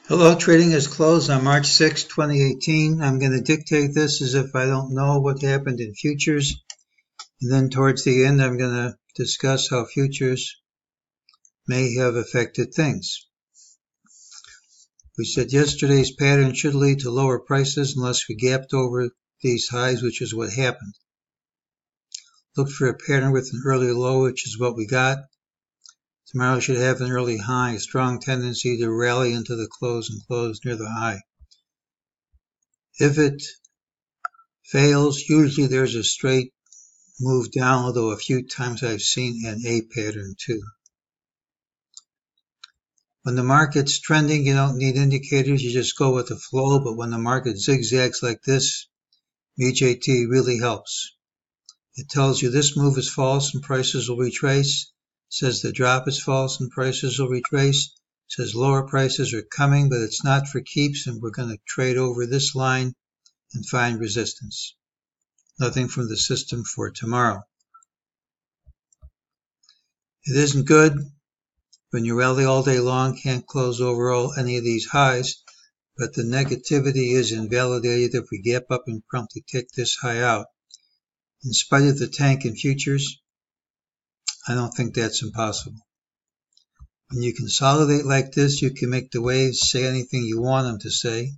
Hello, trading is closed on March 6, 2018. I'm going to dictate this as if I don't know what happened in futures. And then towards the end, I'm going to discuss how futures may have affected things. We said yesterday's pattern should lead to lower prices unless we gapped over these highs, which is what happened. Look for a pattern with an early low, which is what we got. Tomorrow should have an early high, a strong tendency to rally into the close and close near the high. If it fails, usually there's a straight move down, although a few times I've seen an A pattern too. When the market's trending, you don't need indicators, you just go with the flow, but when the market zigzags like this, MEJT really helps. It tells you this move is false and prices will retrace, says the drop is false and prices will retrace, says lower prices are coming, but it's not for keeps and we're going to trade over this line and find resistance. Nothing from the system for tomorrow. It isn't good when you rally all day long, can't close over any of these highs, but the negativity is invalidated if we gap up and promptly take this high out. In spite of the tank in futures, I don't think that's impossible. When you consolidate like this, you can make the waves say anything you want them to say.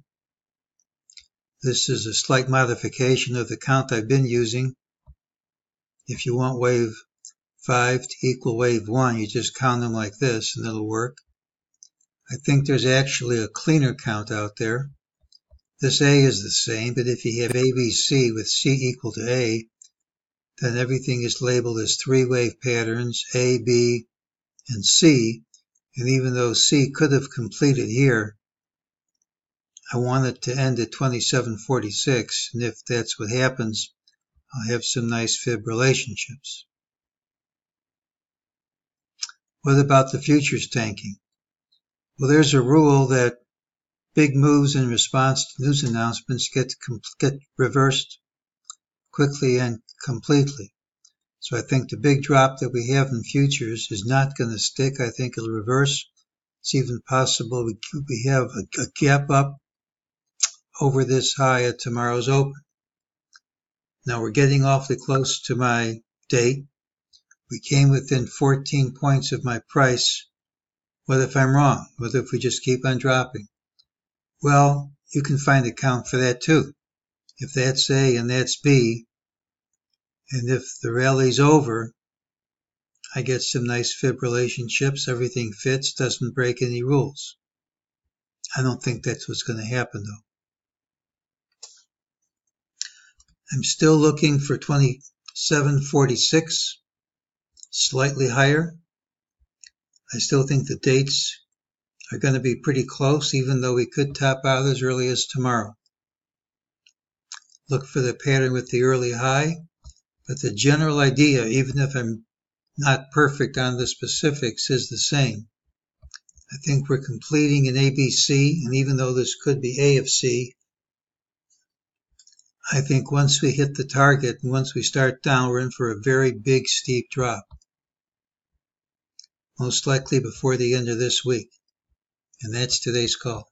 This is a slight modification of the count I've been using. If you want wave 5 to equal wave 1, you just count them like this and it'll work. I think there's actually a cleaner count out there. This A is the same, but if you have ABC with C equal to A, then everything is labeled as 3 wave patterns, A, B, and C, and even though C could have completed here, I want it to end at 2746, and if that's what happens, I'll have some nice fib relationships. What about the futures tanking? Well, there's a rule that big moves in response to news announcements get reversed quickly and completely. So I think the big drop that we have in futures is not going to stick. I think it'll reverse. It's even possible we have a gap up over this high at tomorrow's open. Now we're getting awfully close to my date. We came within 14 points of my price. What if I'm wrong? What if we just keep on dropping? Well, you can find a count for that too. If that's A and that's B, and if the rally's over, I get some nice fib relationships, everything fits, doesn't break any rules. I don't think that's what's going to happen though. I'm still looking for 2746, slightly higher. I still think the dates are going to be pretty close, even though we could top out as early as tomorrow. Look for the pattern with the early high, but the general idea, even if I'm not perfect on the specifics, is the same. I think we're completing an ABC, and even though this could be A of C, I think once we hit the target and once we start down, we're in for a very big steep drop. Most likely before the end of this week. And that's today's call.